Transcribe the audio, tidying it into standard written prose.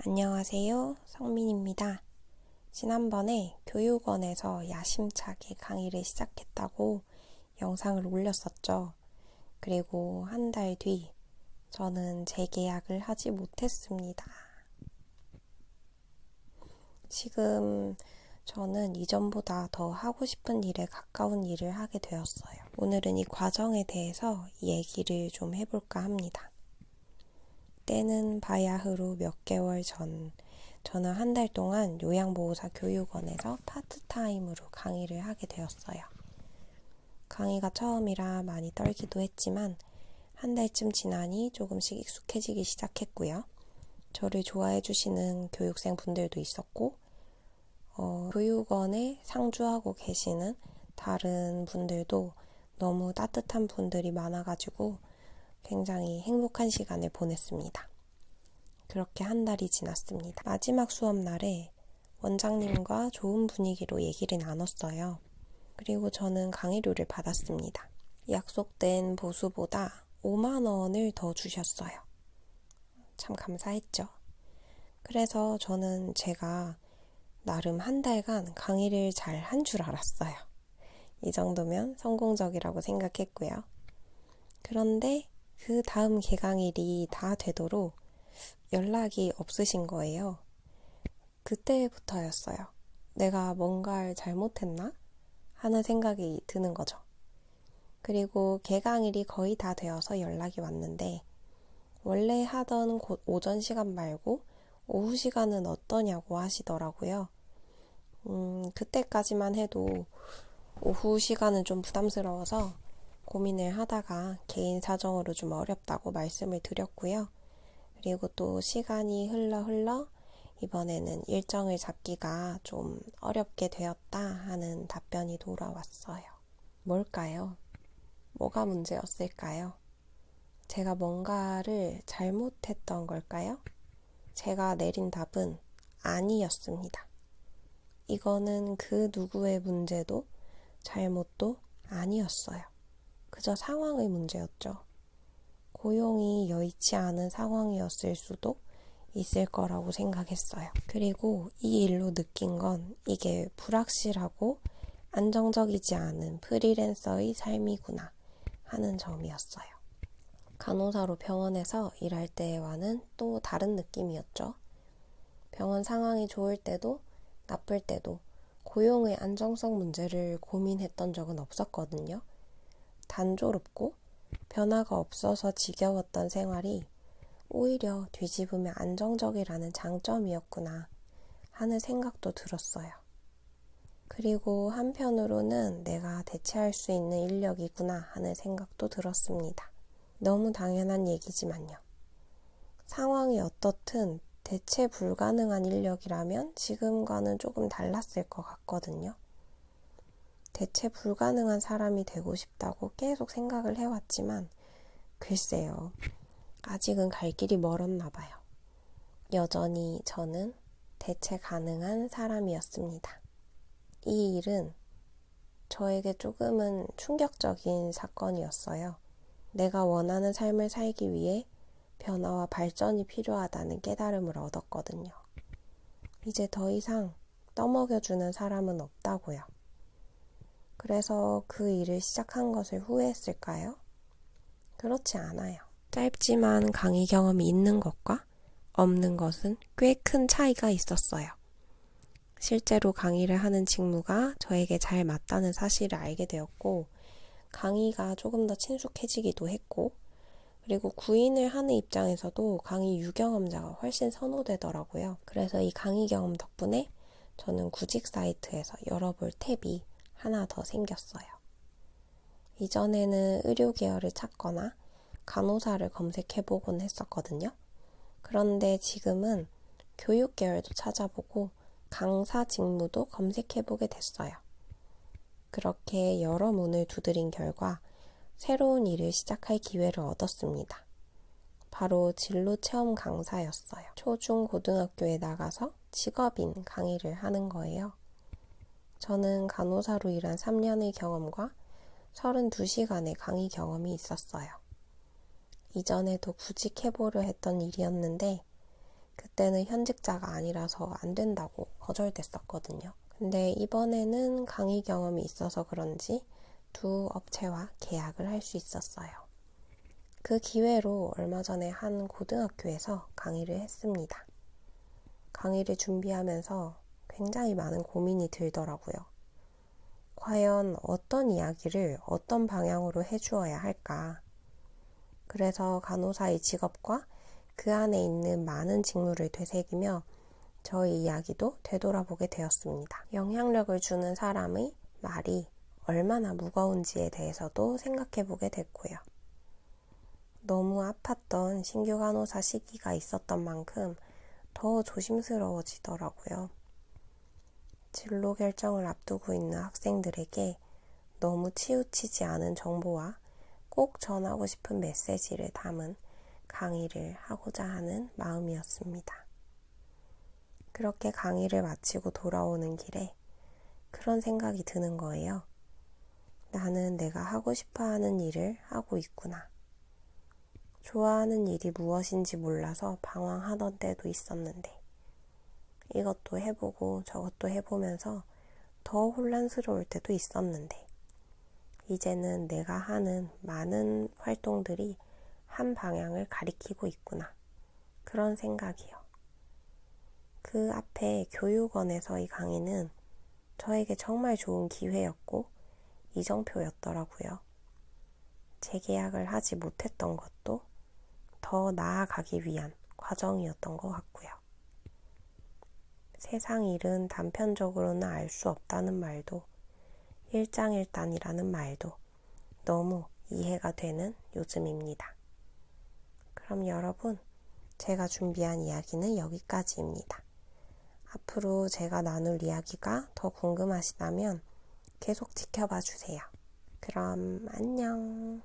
안녕하세요. 성민입니다. 지난번에 교육원에서 야심차게 강의를 시작했다고 영상을 올렸었죠. 그리고 한 달 뒤 저는 재계약을 하지 못했습니다. 지금 저는 이전보다 더 하고 싶은 일에 가까운 일을 하게 되었어요. 오늘은 이 과정에 대해서 얘기를 좀 해볼까 합니다. 때는 바야흐로 몇 개월 전, 저는 한 달 동안 요양보호사 교육원에서 파트타임으로 강의를 하게 되었어요. 강의가 처음이라 많이 떨기도 했지만 한 달쯤 지나니 조금씩 익숙해지기 시작했고요. 저를 좋아해 주시는 교육생 분들도 있었고 교육원에 상주하고 계시는 다른 분들도 너무 따뜻한 분들이 많아가지고 굉장히 행복한 시간을 보냈습니다. 그렇게 한 달이 지났습니다. 마지막 수업 날에 원장님과 좋은 분위기로 얘기를 나눴어요. 그리고 저는 강의료를 받았습니다. 약속된 보수보다 5만 원을 더 주셨어요. 참 감사했죠. 그래서 저는 제가 나름 한 달간 강의를 잘 한 줄 알았어요. 이 정도면 성공적이라고 생각했고요. 그런데 그 다음 개강일이 다 되도록 연락이 없으신 거예요. 그때부터였어요. 내가 뭔가를 잘못했나? 하는 생각이 드는 거죠. 그리고 개강일이 거의 다 되어서 연락이 왔는데 원래 하던 오전 시간 말고 오후 시간은 어떠냐고 하시더라고요. 그때까지만 해도 오후 시간은 좀 부담스러워서 고민을 하다가 개인 사정으로 좀 어렵다고 말씀을 드렸고요. 그리고 또 시간이 흘러 이번에는 일정을 잡기가 좀 어렵게 되었다 하는 답변이 돌아왔어요. 뭘까요? 뭐가 문제였을까요? 제가 뭔가를 잘못했던 걸까요? 제가 내린 답은 아니었습니다. 이거는 그 누구의 문제도 잘못도 아니었어요. 그저 상황의 문제였죠. 고용이 여의치 않은 상황이었을 수도 있을 거라고 생각했어요. 그리고 이 일로 느낀 건 이게 불확실하고 안정적이지 않은 프리랜서의 삶이구나 하는 점이었어요. 간호사로 병원에서 일할 때와는 또 다른 느낌이었죠. 병원 상황이 좋을 때도 나쁠 때도 고용의 안정성 문제를 고민했던 적은 없었거든요. 단조롭고 변화가 없어서 지겨웠던 생활이 오히려 뒤집으면 안정적이라는 장점이었구나 하는 생각도 들었어요. 그리고 한편으로는 내가 대체할 수 있는 인력이구나 하는 생각도 들었습니다. 너무 당연한 얘기지만요. 상황이 어떻든 대체 불가능한 인력이라면 지금과는 조금 달랐을 것 같거든요. 대체 불가능한 사람이 되고 싶다고 계속 생각을 해왔지만 글쎄요. 아직은 갈 길이 멀었나 봐요. 여전히 저는 대체 가능한 사람이었습니다. 이 일은 저에게 조금은 충격적인 사건이었어요. 내가 원하는 삶을 살기 위해 변화와 발전이 필요하다는 깨달음을 얻었거든요. 이제 더 이상 떠먹여주는 사람은 없다고요. 그래서 그 일을 시작한 것을 후회했을까요? 그렇지 않아요. 짧지만 강의 경험이 있는 것과 없는 것은 꽤 큰 차이가 있었어요. 실제로 강의를 하는 직무가 저에게 잘 맞다는 사실을 알게 되었고 강의가 조금 더 친숙해지기도 했고 그리고 구인을 하는 입장에서도 강의 유경험자가 훨씬 선호되더라고요. 그래서 이 강의 경험 덕분에 저는 구직 사이트에서 열어볼 탭이 하나 더 생겼어요. 이전에는 의료 계열을 찾거나 간호사를 검색해보곤 했었거든요. 그런데 지금은 교육 계열도 찾아보고 강사 직무도 검색해보게 됐어요. 그렇게 여러 문을 두드린 결과 새로운 일을 시작할 기회를 얻었습니다. 바로 진로 체험 강사였어요. 초중 고등학교에 나가서 직업인 강의를 하는 거예요. 저는 간호사로 일한 3년의 경험과 32시간의 강의 경험이 있었어요. 이전에도 구직해보려 했던 일이었는데 그때는 현직자가 아니라서 안 된다고 거절됐었거든요. 근데 이번에는 강의 경험이 있어서 그런지 두 업체와 계약을 할 수 있었어요. 그 기회로 얼마 전에 한 고등학교에서 강의를 했습니다. 강의를 준비하면서 굉장히 많은 고민이 들더라고요. 과연 어떤 이야기를 어떤 방향으로 해주어야 할까? 그래서 간호사의 직업과 그 안에 있는 많은 직무를 되새기며 저의 이야기도 되돌아보게 되었습니다. 영향력을 주는 사람의 말이 얼마나 무거운지에 대해서도 생각해보게 됐고요. 너무 아팠던 신규 간호사 시기가 있었던 만큼 더 조심스러워지더라고요. 진로 결정을 앞두고 있는 학생들에게 너무 치우치지 않은 정보와 꼭 전하고 싶은 메시지를 담은 강의를 하고자 하는 마음이었습니다. 그렇게 강의를 마치고 돌아오는 길에 그런 생각이 드는 거예요. 나는 내가 하고 싶어 하는 일을 하고 있구나. 좋아하는 일이 무엇인지 몰라서 방황하던 때도 있었는데 이것도 해보고 저것도 해보면서 더 혼란스러울 때도 있었는데 이제는 내가 하는 많은 활동들이 한 방향을 가리키고 있구나. 그런 생각이요. 그 앞에 교육원에서의 강의는 저에게 정말 좋은 기회였고 이정표였더라고요. 재계약을 하지 못했던 것도 더 나아가기 위한 과정이었던 것 같고요. 세상 일은 단편적으로는 알 수 없다는 말도 일장일단이라는 말도 너무 이해가 되는 요즘입니다. 그럼 여러분, 제가 준비한 이야기는 여기까지입니다. 앞으로 제가 나눌 이야기가 더 궁금하시다면 계속 지켜봐 주세요. 그럼 안녕.